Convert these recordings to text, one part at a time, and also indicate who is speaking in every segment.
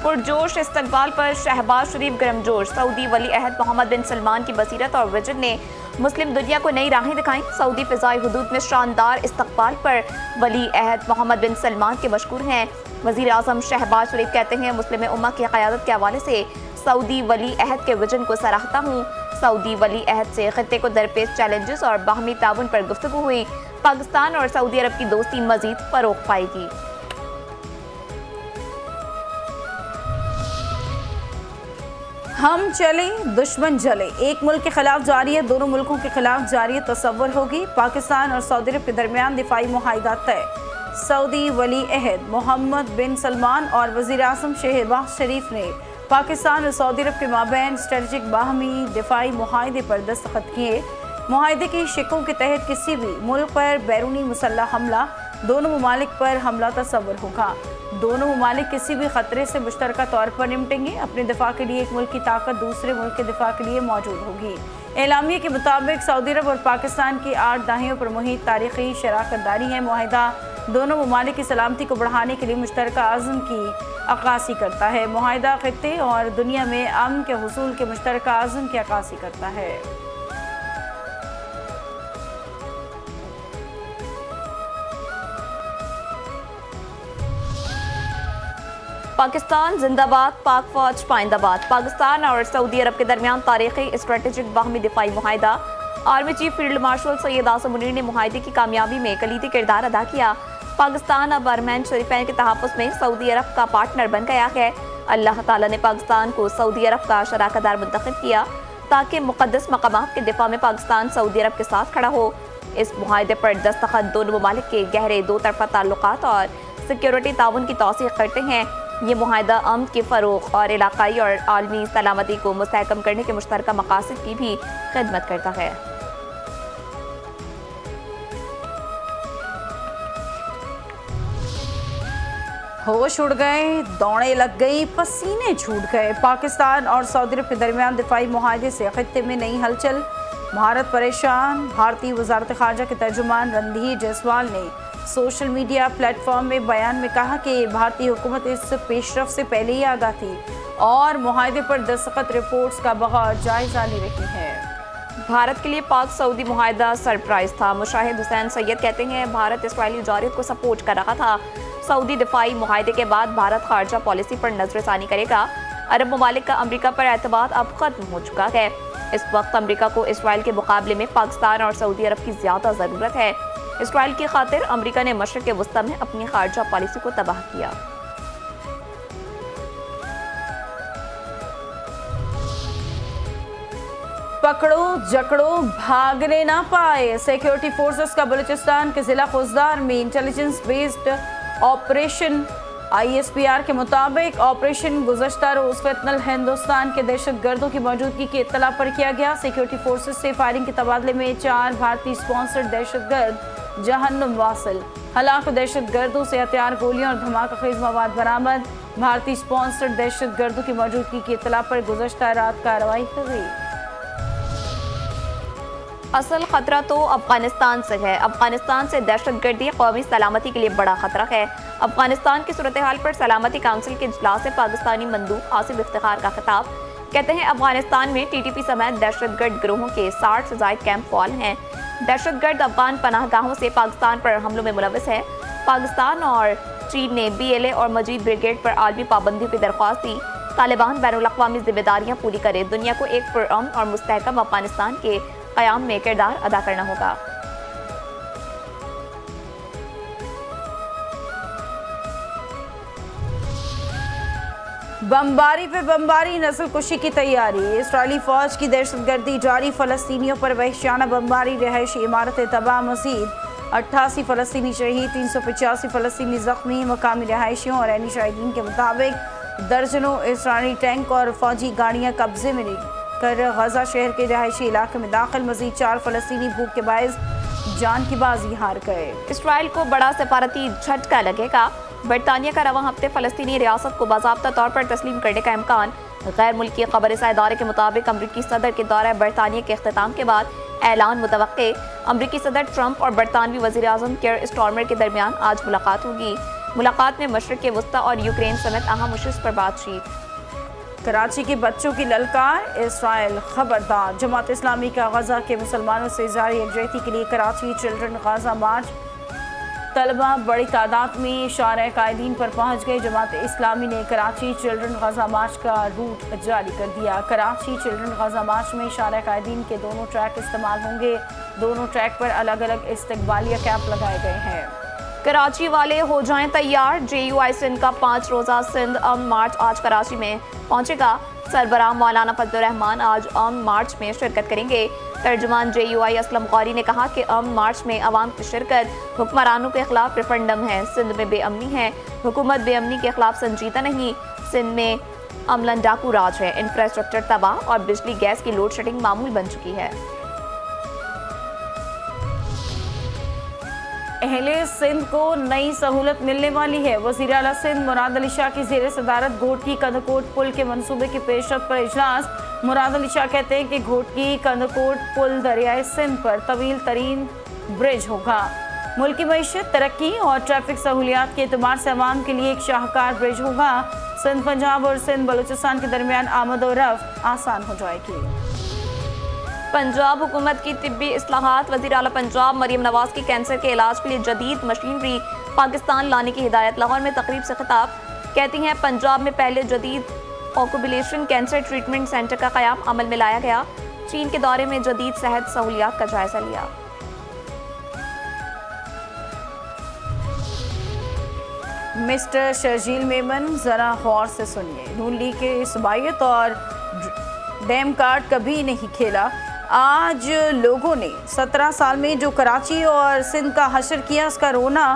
Speaker 1: पुरजोश इस्तकबाल पर शहबाज शरीफ गर्मजोश। सऊदी वली अहद मोहम्मद बिन सलमान की बसीरत और विजन ने मुस्लिम दुनिया को नई राहें दिखाई। सऊदी फ़िज़ाई हुदूद में शानदार इस्तकबाल पर वली अहद मोहम्मद बिन सलमान के मशकूर हैं। वज़ीर आज़म शहबाज शरीफ कहते हैं, मुस्लिम उम्मा की क़यादत के हवाले से सऊदी वली अहद के विजन को सराहता हूँ। सऊदी वली अहद से खित्ते को दरपेश चैलेंजेस और बाहमी ताउन पर गुफ्तगू हुई। पाकिस्तान और सऊदी अरब की दोस्ती मज़ीद फ़रोग़ पाएगी।
Speaker 2: हम चले दुश्मन जले, एक मुल्क के खिलाफ जारी है, दोनों मुल्कों के खिलाफ जारी तसव्वुर होगी। पाकिस्तान और सऊदी अरब के दरमियान दिफाई मुआहिदा तय। सऊदी वली अहद मोहम्मद बिन सलमान और वज़ीर आज़म शहबाज शरीफ ने पाकिस्तान और सऊदी अरब के माबैन स्ट्रेटजिक बाहमी दिफाई मुआहिदे पर दस्तखत किए। मुआहिदे के शिकों के तहत किसी भी मुल्क पर बैरूनी मुसल्लह हमला दोनों ममालिक पर हमला तस्वुर होगा। दोनों ममालिक किसी भी खतरे से मुश्तरका तौर पर निपटेंगे। अपने दिफा के लिए एक मुल्क की ताकत दूसरे मुल्क के दिफा के लिए मौजूद होगी। एलामिया के मुताबिक सऊदी अरब और पाकिस्तान की 8 दहाइयों पर मुहित तारीखी शराकत दारी है। मुआहिदा दोनों ममालिक की सलामती को बढ़ाने के लिए मुश्तरका आज़म की अक्कासी करता है। मुआहिदा खित्ते और दुनिया में अमन के हुसूल के मुश्तरका आज़म की अक्कासी करता है।
Speaker 1: पाकिस्तान जिंदाबाद, पाक फौज पाइंदाबाद। पाकिस्तान और सऊदी अरब के दरमियान तारीखी स्ट्रेटेजिक बाहमी दिफाई मुआहिदा। Army chief field marshal Syed Asim Munir ने मुआहिदे की कामयाबी में कलीदी किरदार अदा किया। पाकिस्तान अब अरमैन शरीफैन के तहफ़्फ़ुज़ में सऊदी अरब का पार्टनर बन गया है। अल्लाह ताला ने पाकिस्तान को सऊदी अरब का शराकतदार मुंतखब किया ताकि मुक़द्दस मकामात के दिफा में पाकिस्तान सऊदी अरब के साथ खड़ा हो। इस मुआहिदे पर दस्तखत दोनों ममालिक के गहरे दो तरफ़ा ताल्लुकात और सिक्योरिटी ताउन की तौसीक़ करते हैं। ये मुआहिदा अमन के फ़रोग़ और इलाक़ाई और आलमी सलामती को मुस्तहकम करने के मुश्तरका मक़ासद की भी खिदमत करता है।
Speaker 2: होश उड़ गए, दौड़ें लग गई, पसीने छूट गए। पाकिस्तान और सऊदी अरब के दरमियान दिफाई मुआहिदे से खित्ते में नई हलचल। भारत परेशान। भारतीय वज़ारत ख़ारजा के तर्जुमान रणधीर जायसवाल ने सोशल मीडिया प्लेटफॉर्म में बयान में कहा कि भारतीय हुकूमत इस पेशरफ से पहले ही आगाह थी और मुआहिदे पर दस्तखत रिपोर्ट्स का बगैर जायजा ले रही है।
Speaker 1: भारत के लिए पाक सऊदी मुआहिदा सरप्राइज था। मुशाहिद हुसैन सैयद कहते हैं, भारत इसराइली जारियत को सपोर्ट कर रहा था। सऊदी दिफाई मुआहिदे के बाद भारत खारजा पॉलिसी पर नजरसानी करेगा। अरब ममालिक का अमरीका पर एतबार अब खत्म हो चुका है। इस वक्त अमरीका को इसराइल के मुकाबले में पाकिस्तान और सऊदी अरब की ज़्यादा ज़रूरत है। इसराइल की खातिर अमरीका ने मशरिक़ वस्ता में अपनी खारजा पॉलिसी को तबाह किया।
Speaker 2: पकड़ो जकड़ो भागने ना पाए। सिक्योरिटी फोर्सेस का बलूचिस्तान के जिला खुजदार में इंटेलिजेंस बेस्ड ऑपरेशन ISPR के मुताबिक ऑपरेशन गुज़श्ता रोज़ फितनल हिंदुस्तान के दहशतगर्दों की मौजूदगी की इत्तला पर किया गया। सिक्योरिटी फोर्सेस से फायरिंग के तबादले में 4 भारतीय स्पॉन्सर्ड दहशतगर्द जहन्नुम वासिल। हलाक दहशतगर्दों से हथियार, गोलियां और धमाका-खेज़ मवाद बरामद। भारतीय स्पॉन्सर्ड दहशतगर्दों की मौजूदगी की इत्तला पर गुज़श्ता रात कार्रवाई की गई।
Speaker 1: असल खतरा तो अफगानिस्तान से है। अफगानिस्तान से दहशतगर्दी कौमी सलामती के लिए बड़ा खतरा है। अफगानिस्तान की सूरत हाल पर सलामती काउंसिल के इजलास से पाकिस्तानी मंदूब आसिफ इफ्तिखार का खिताब। कहते हैं, अफगानिस्तान में TTP समेत दहशतगर्द गिरोहों के 60 से ज़ायद कैंप फ़ाल हैं। दहशतगर्द अफगान पनाहगाहों से पाकिस्तान पर हमलों में मुलविस है। पाकिस्तान और चीन ने BLA और मजीद ब्रिगेड पर आलमी पाबंदियों की दरख्वास्त दी। तालिबान बैनुल-अक़वामी जिम्मेदारियाँ पूरी करे। दुनिया को एक पुरअमन और मुस्तहकम अफगानिस्तान के क़याम में किरदार अदा करना होगा।
Speaker 2: बमबारी पे बमबारी, नस्ल कुशी की तैयारी। इसराइली फौज की दहशतगर्दी जारी। फ़लस्तीनियों पर वहशियाना बमबारी, रहायशी इमारतें तबाह। मज़ीद 88 फ़लस्तीनी शहीद, 385 फ़लस्तीनी ज़ख्मी। मकामी रहायशियों और ऐनी शाहिदीन के मुताबिक दर्जनों इसराइली टैंक और फौजी गाड़ियाँ कब्जे में कर गजा शहर के रहायशी इलाके में दाखिल। मज़ीद 4 फ़लस्तीनी भूख के बायस जान की बाजी हार गए।
Speaker 1: इसराइल को बड़ा सफारती झटका लगेगा। बरतानिया का रवां हफ्ते फ़लस्तीनी रियासत को बाज़ाब्ता तौर पर तस्लीम करने का इम्कान। गैर मुल्की खबरसां इदारे के मुताबिक अमरीकी सदर के दौरा बरतानिया के अख्तिताम के बाद ऐलान मुतवक्के। अमरीकी सदर ट्रंप और बरतानवी वज़ीर आज़म केयर स्टार्मर के दरमियान आज मुलाकात होगी। मुलाकात में मशरिक़ वस्ता और यूक्रेन समेत अहम इशूज़ पर बातचीत।
Speaker 2: कराची के बच्चों की ललकार, इसराइल खबरदार। जमात इस्लामी का गजा के मुसलमानों से जारी यकजहती के लिए कराची चिल्ड्रन गजा मार्च। तलबा बड़ी तादाद में शारा कायदीन पर पहुंच गए। जमात इस्लामी ने कराची चिल्ड्रन गजा मार्च का रूट जारी कर दिया। कराची चिल्ड्रन गजा मार्च में शारा कायदीन के दोनों ट्रैक इस्तेमाल होंगे। दोनों ट्रैक पर अलग अलग इस्तकबालिया कैंप लगाए गए हैं।
Speaker 1: कराची वाले हो जाएं तैयार। JUI सिंध का 5 रोज़ा सिंध अमन मार्च आज कराची में पहुंचेगा। सरबराह मौलाना फजलुर रहमान आज अमन मार्च में शिरकत करेंगे। तर्जुमान JUI असलम गौरी ने कहा कि अमन मार्च में अवाम की शिरकत हुक्मरानों के खिलाफ रेफरेंडम है। सिंध में बेअमनी है, हुकूमत बेअमनी के खिलाफ संजीदा नहीं। सिंध में अमलन डाकू राज है, इंफ्रास्ट्रक्चर तबाह और बिजली गैस की लोड शेडिंग मामूल बन चुकी है।
Speaker 2: अहले सिंध को नई सहूलत मिलने वाली है। वज़ीर आला सिंध मुराद अली शाह की ज़ेर सदारत घोटकी कंदकोट पुल के मंसूबे की पेशरफ्त पर इजलास। मुराद अली शाह कहते हैं कि घोटकी कंदकोट पुल दरियाए सिंध पर तवील तरीन ब्रिज होगा। मुल्क की मईशत, तरक्की और ट्रैफिक सहूलियात के एतबार से अवाम के लिए एक शाहकार ब्रिज होगा। सिंध पंजाब और सिंध बलूचिस्तान के दरमियान आमद और रफ्त आसान हो जाएगी।
Speaker 1: पंजाब हुकूमत की तिब्बी इस्लाहात। वज़ीर आला पंजाब मरियम नवाज की कैंसर के इलाज के लिए जदीद मशीनरी पाकिस्तान लाने की हिदायत। लाहौर में तकरीब से खिताब कहती हैं पंजाब में पहले जदीद ऑक्यूबुलेशन कैंसर ट्रीटमेंट सेंटर का क़याम अमल में लाया गया। चीन के दौरे में जदीद सेहत सहूलियात का जायजा लिया।
Speaker 2: मिस्टर शर्जील मेमन, ज़रा गौर से सुनिए। नून लीग के इसबाइत और डैम कार्ड कभी नहीं खेला। आज लोगों ने 17 साल में जो कराची और सिंध का हशर किया, उसका रोना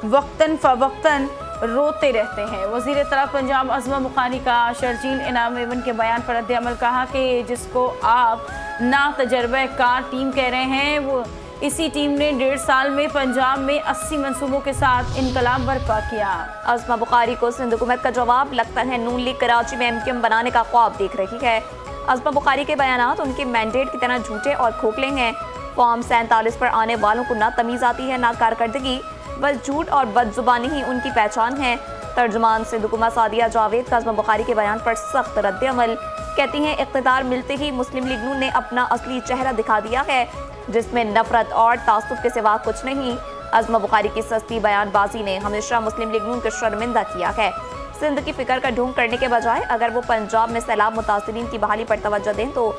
Speaker 2: वक्तन फ़वक्तन रोते रहते हैं। वज़ीर तलब पंजाब अज़मा बुखारी का शर्जील इनाम मेमन के बयान पर रद्द-ए-अमल कहा कि जिसको आप ना तजर्बेकार टीम कह रहे हैं, वो इसी टीम ने 1.5 साल में पंजाब में 80 मंसूबों के साथ इनकलाब बर्पा किया।
Speaker 1: अज़मा बुखारी को सिंध हुकूमत का जवाब। लगता है नून लीग कराची में MQM बनाने का ख्वाब देख रही है। अज़मा बुखारी के बयानात उनके मैंडेट की तरह झूठे और खोखले हैं। फॉर्म 47 पर आने वालों को ना तमीज़ आती है ना कारकर्दगी, बस झूठ और बदजुबानी ही उनकी पहचान है। तर्जुमान सिंध हुकूमत सादिया जावेद का अज़मा बुखारी के बयान पर सख्त रद्द-ए-अमल। कहती हैं इक़्तिदार मिलते ही मुस्लिम लीग नून ने अपना असली चेहरा दिखा दिया है, जिसमें नफरत और तासुब के सिवा कुछ नहीं। अज़मा बुखारी की सस्ती बयानबाजी ने हमेशा मुस्लिम लीग नून को शर्मिंदा किया है। सिंध की फिक्र का ढोंग करने के बजाय अगर वो पंजाब में सैलाब मुतासिरीन की बहाली पर तवज्जो दें तो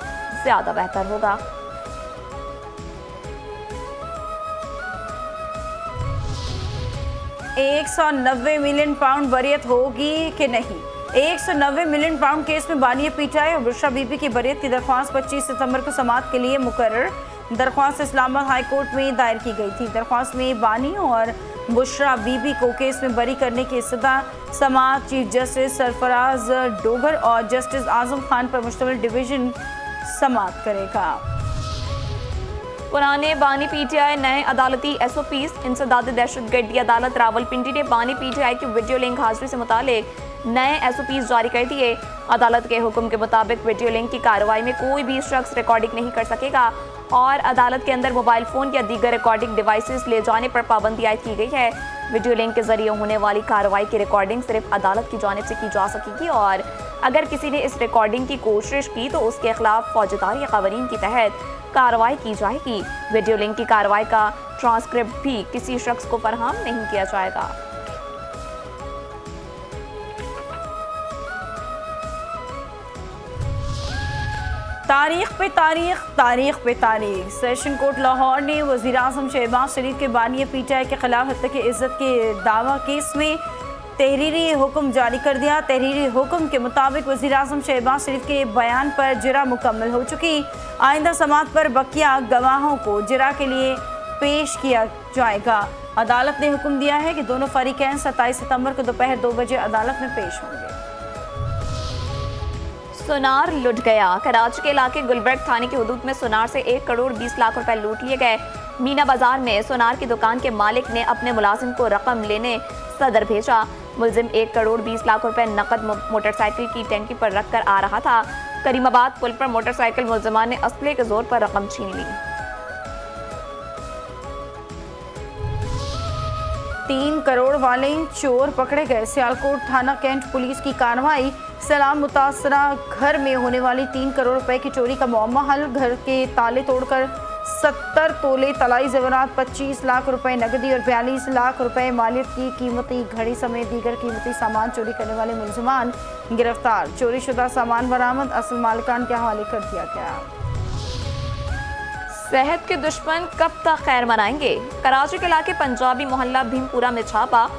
Speaker 1: ज़्यादा बेहतर होगा।
Speaker 2: £190 मिलियन बरियत होगी कि नहीं? 190 मिलियन पाउंड केस में बानिया PTI और बुशरा बीबी की बरियत की दरख्वास्त 25 सितंबर को समाअत के लिए मुकर्रर। दरख्वास्त इस्लामाबाद हाई कोर्ट में दायर की गई थी। दरख्वास्त में बानी और बुशरा बीबी को केस में बरी करने की इस्तदा समाअत चीफ जस्टिस सरफराज डोगर और जस्टिस आजम खान पर मुश्तमिल डिवीजन समाअत करेगा।
Speaker 1: पुराने बानी PTI नए अदालती SOPs। इंसदाद दहशतगर्दी अदालत रावलपिंडी ने बानी PTI की वीडियो लिंक हाजिरी से मुतालिक नए SOPs जारी कर दिए। अदालत के हुक्म के मुताबिक वीडियो लिंक की कार्रवाई में कोई भी शख्स रिकॉर्डिंग नहीं कर सकेगा और अदालत के अंदर मोबाइल फ़ोन या दीगर रिकॉर्डिंग डिवाइसेस ले जाने पर पाबंदी आयद की गई है। वीडियो लिंक के जरिए होने वाली कार्रवाई की रिकॉर्डिंग सिर्फ अदालत की जानिब से की जा सकेगी और अगर किसी ने इस रिकॉर्डिंग की कोशिश की तो उसके खिलाफ फौजदारी क़वानीन के तहत कार्रवाई की जाएगी। वीडियो लिंक की कार्रवाई का ट्रांसक्रिप्ट भी किसी शख्स को फराहम नहीं किया जाएगा।
Speaker 2: तारीख पे तारीख, तारीख पे तारीख। सेशन कोर्ट लाहौर ने वज़ीर आज़म शहबाज शरीफ के बानिया PTI के खिलाफ हत्या की इज्जत के दावा केस में तहरीरी हुक्म जारी कर दिया। तहरीरी हुक्म के मुताबिक वज़ीर आज़म शहबाज शरीफ के बयान पर जिरा मुकम्मल हो चुकी। आइंदा समाअत पर बकिया गवाहों को जिरा के लिए पेश किया जाएगा। अदालत ने हुक्म दिया है कि दोनों फरीकैन 27 सितंबर को दोपहर 2 बजे अदालत में पेश होंगे।
Speaker 1: सोनार लुट गया। कराची के इलाके गुलबर्ग थाने की हुदूद में सोनार से 1 करोड़ 20 लाख रुपए लूट लिए गए। मीना बाजार में सोनार की दुकान के मालिक ने अपने मुलाजिम को रकम लेने सदर भेजा। मुलजिम 1 करोड़ 20 लाख रुपए नकद मोटरसाइकिल की टैंकी पर रख कर आ रहा था। करीमाबाद पुल पर मोटरसाइकिल मुलजिमान ने असले के जोर पर रकम छीन ली।
Speaker 2: 3 करोड़ वाले चोर पकड़े गए। सियालकोट थाना कैंट पुलिस की कार्रवाई। सलाम मुतासरा घर में होने वाली 3 करोड़ रुपए की चोरी का मामला हल। घर के ताले तोड़कर 70 तोले तलाई जेवरात, 25 लाख रुपए नकदी और 42 लाख रुपए मालियत की कीमती घड़ी समेत दीगर कीमती सामान चोरी करने वाले मुलजमान गिरफ्तार। चोरीशुदा सामान बरामद, असल मालिकान के हवाले कर दिया गया।
Speaker 1: सेहत के दुश्मन कब तक खैर मनाएंगे? कराची के इलाके पंजाबी मोहल्ला भीमपुरा में छापा।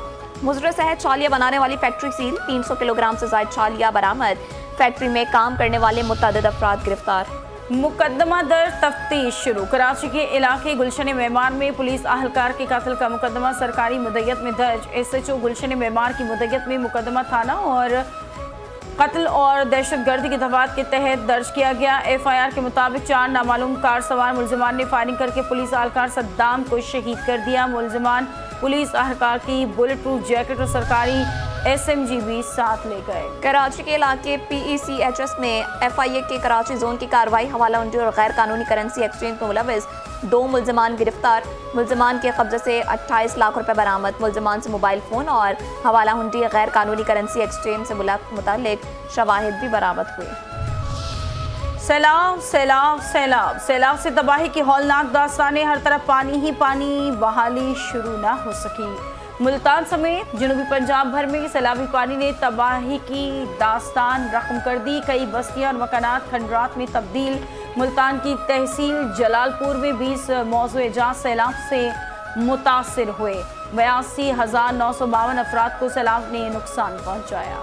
Speaker 1: मुजरे सेहत छालिया बनाने वाली फैक्ट्री सील, 300 किलोग्राम से ज्यादा छालिया बरामद। फैक्ट्री में काम करने वाले मुतअद्दिद अफराद गिरफ्तार।
Speaker 2: मुकदमा दर्ज, तफ्तीश शुरू। कराची के इलाके गुलशन मेमार में पुलिस अहलकार के कत्ल का मुकदमा सरकारी मुद्दत में दर्ज। SHO गुलशन मेमार की मुद्दत में मुकदमा थाना और कत्ल और दहशतगर्दी की दफात के तहत दर्ज किया गया। FIR के मुताबिक 4 नामालूम कार सवार मुलजमान ने फायरिंग करके पुलिस अहलकार सद्दाम को शहीद कर दिया। मुलजमान पुलिस अहलकार की बुलेट प्रूफ जैकेट और सरकारी SMG भी साथ ले गए।
Speaker 1: कराची के इलाके PECHS में FIA के कराची जोन की कार्रवाई। हवाला हुंडी और गैर कानूनी करेंसी एक्सचेंज में मुलविस 2 मुलजमान गिरफ्तार। मुलजमान के कब्जे से 28 लाख रुपए बरामद। मुलजमान से मोबाइल फोन और हवाला हुंडी गैर कानूनी करेंसी एक्सचेंज से मुतालिक शवाहिद भी बरामद हुए।
Speaker 2: सैलाब सैलाब सैलाब सैलाब से तबाही की हौलनाक दास्तानें। हर तरफ पानी ही पानी, बहाली शुरू ना हो सकी। मुल्तान समेत जनूबी पंजाब भर में सैलाबी पानी ने तबाही की दास्तान रकम कर दी। कई बस्तियां और मकानात खंडरात में तब्दील। मुल्तान की तहसील जलालपुर में 20 मौजूद एजाज सैलाब से मुतासिर हुए। 82,952 अफराद को सैलाब ने नुकसान पहुंचाया।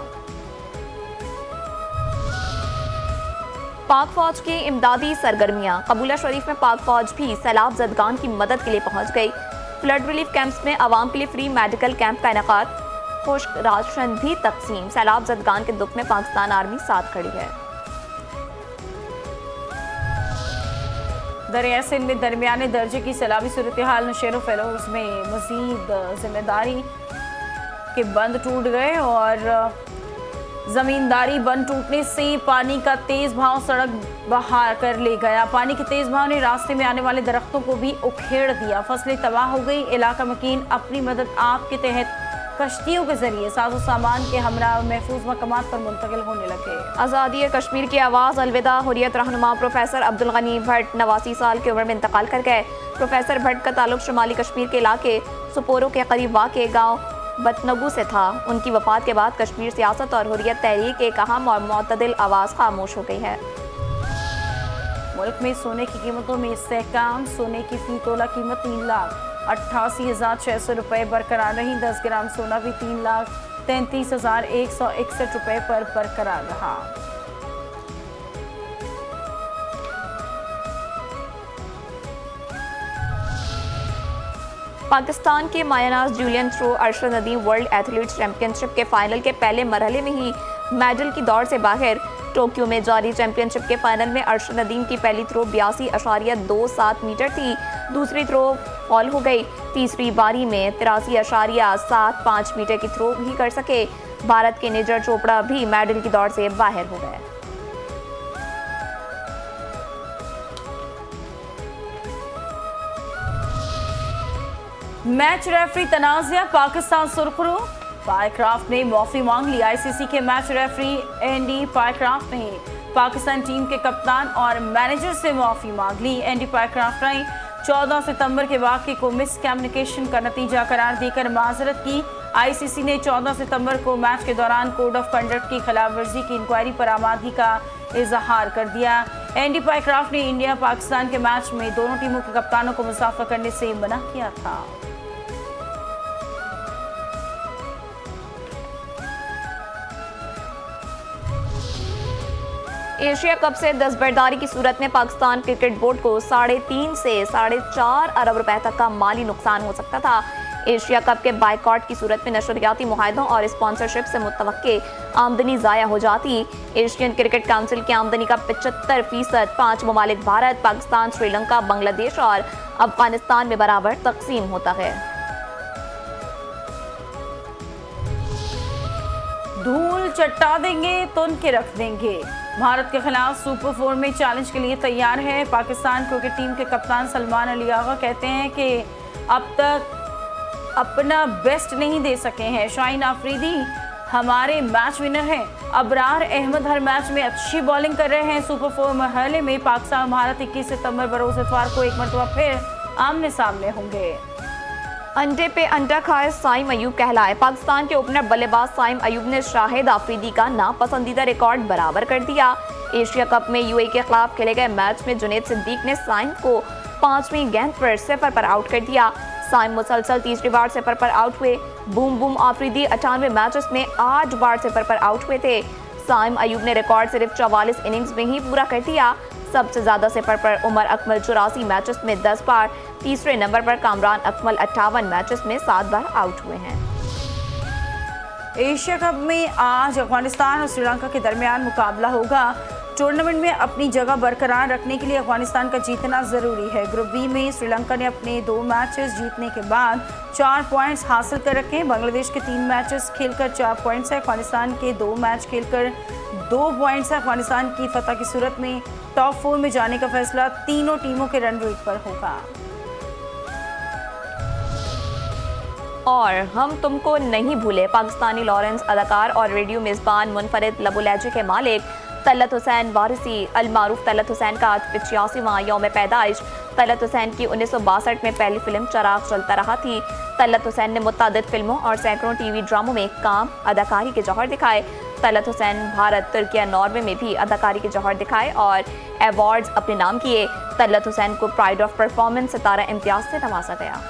Speaker 1: पाक फौज की इमदादी सरगर्मियां। कबूला शरीफ में पाक फौज भी सैलाब जदगान की मदद के लिए पहुंच गई। फ्लड रिलीफ कैंप्स में आवाम के लिए फ्री मेडिकल कैंप का इनेकाद। खुश्क राशन भी तकसीम। सैलाब जदगान के दुख में पाकिस्तान आर्मी साथ खड़ी है।
Speaker 2: दरिया सिंध में दरमियाने दर्जे की सैलाबी सूरत हाल। नशेरो फेलोज में मजीद जिम्मेदारी के बंद टूट गए और जमींदारी बंद टूटने से पानी का तेज बहाव सड़क बहा कर ले गया। पानी के तेज बहाव ने रास्ते में आने वाले दरख्तों को भी उखेड़ दिया। फसलें तबाह हो गई। इलाका मकीन अपनी मदद आप के तहत कश्तियों के जरिए साजो सामान के हमरा महफूज मकामात पर मुंतकिल होने लगे।
Speaker 1: आज़ादी कश्मीर की आवाज़ अलविदा। हुर्रियत रहनुमा प्रोफेसर अब्दुल गनी भट्ट 89 साल की उम्र में इंतकाल कर गए। प्रोफेसर भट्ट का ताल्लुक शुमाली कश्मीर के इलाके सुपोरो के करीब वाक़े गाँव बतनगू से था। उनकी वफात के बाद कश्मीर सियासत और हुर्रियत तहरीक एक अहम और मुतदिल आवाज़ खामोश हो गई है।
Speaker 2: मुल्क में सोने की कीमतों में इस्तेहकाम। सोने की फी तोला कीमत 3,88,600 रुपये बरकरार रही। 10 ग्राम सोना भी 3,33,161 रुपये पर बरकरार रहा।
Speaker 1: पाकिस्तान के मायानाज javelin throw Arshad Nadeem world athletics championship के फाइनल के पहले मरहले में ही मेडल की दौड़ से बाहर। टोक्यो में जारी चैंपियनशिप के फाइनल में अरशद नदीम की पहली थ्रो 82.27 मीटर थी। दूसरी थ्रो फॉल हो गई। तीसरी बारी में 83.75 मीटर की थ्रो भी कर सके। भारत के नीरज चोपड़ा भी मेडल की दौड़ से बाहर हो गए।
Speaker 2: मैच रेफरी तनाज़ा। पाकिस्तान सुरखरू। पायक्राफ्ट ने माफी मांग ली। ICC के मैच रेफरी एंडी पायक्राफ्ट ने पाकिस्तान टीम के कप्तान और मैनेजर से माफी मांग ली। एंडी पायक्राफ्ट ने 14 सितंबर के वाक़े को मिस कम्युनिकेशन का नतीजा करार देकर माजरत की। ICC ने 14 सितंबर को मैच के दौरान कोड ऑफ कंडक्ट की खिलाफ वर्जी की इंक्वायरी पर आमादगी का इजहार कर दिया। एंडी पायक्राफ्ट ने इंडिया पाकिस्तान के मैच में दोनों टीमों के कप्तानों को मुसाफा करने से मना किया था।
Speaker 1: एशिया कप से दस्तबरदारी की सूरत में पाकिस्तान क्रिकेट बोर्ड को 3.5 से 4.5 अरब रुपए तक का माली नुकसान हो सकता था। एशिया कप के बाइकआउट की सूरत में नशरियाती मुआहदों और स्पॉन्सरशिप से मुतवक्के आमदनी ज़ाया हो जाती। एशियन क्रिकेट काउंसिल की आमदनी का 75% 5 ममालिक भारत, पाकिस्तान, श्रीलंका, बांग्लादेश और अफगानिस्तान में बराबर तकसीम होता है।
Speaker 2: धूल चट्टा देंगे, तुन के रख देंगे। भारत के खिलाफ सुपर 4 में चैलेंज के लिए तैयार है। पाकिस्तान क्रिकेट टीम के कप्तान सलमान अली आगा कहते हैं कि अब तक अपना बेस्ट नहीं दे सके हैं। शाहीन आफरीदी हमारे मैच विनर हैं। अबरार अहमद हर मैच में अच्छी बॉलिंग कर रहे हैं। सुपर 4 मरहले में पाकिस्तान भारत 21 सितंबर बरोज इतवार को एक मरतबा फिर आमने सामने होंगे।
Speaker 1: अंडे पे अंडा खाए साइम अयूब कहलाए। पाकिस्तान के ओपनर बल्लेबाज साइम अयूब ने शाहिद आफरीदी का नापसंदीदा रिकॉर्ड बराबर कर दिया। एशिया कप में यूएई के खिलाफ खेले गए मैच में जुनैद सिद्दीक ने साइम को 5वीं गेंद पर 0 पर आउट कर दिया। साइम मुसलसल तीसरी बार 0 पर आउट हुए। बूम बूम आफरीदी 98 मैचेस में 8 बार 0 पर आउट हुए थे। साइम अयूब ने रिकॉर्ड सिर्फ 44 इनिंग्स में ही पूरा कर दिया। सबसे ज्यादा 0 पर उमर अकमल 84 मैचेस में 10 बार। तीसरे नंबर पर कामरान अकमल 58 मैचेस में 7 बार आउट हुए हैं।
Speaker 2: एशिया कप में आज अफगानिस्तान और श्रीलंका के दरमियान मुकाबला होगा। टूर्नामेंट में अपनी जगह बरकरार रखने के लिए अफगानिस्तान का जीतना जरूरी है। ग्रुप बी में श्रीलंका ने अपने 2 मैचेस जीतने के बाद 4 पॉइंट्स हासिल कर रखे हैं। बांग्लादेश के 3 मैचेस खेलकर 4 पॉइंट्स है। अफगानिस्तान के 2 मैच खेलकर 2 पॉइंट्स है। अफगानिस्तान की फतह की सूरत में टॉप 4 में जाने का फैसला तीनों टीमों के रन रेट पर होगा।
Speaker 1: और हम तुमको नहीं भूले। पाकिस्तानी लॉरेंस अदाकार और रेडियो मेज़बान मुनफरिद लबो लहजे के मालिक तलत हुसैन वारिसी अलमारूफ तलत हुसैन का आज 85वां यौम पैदाइश। तलत हुसैन की 1962 में पहली फिल्म चराग चलता रहा थी। तलत हुसैन ने मुतअद्दिद फिल्मों और सैकड़ों टीवी ड्रामों में काम अदाकारी के जौहर दिखाए। तलत हुसैन भारत, तुर्किया, नॉर्वे में भी अदाकारी के जौहर दिखाए और अवार्ड्स अपने नाम किए। तलत हुसैन को प्राइड ऑफ परफॉर्मेंस सितारा इम्तियाज से नवाजा गया।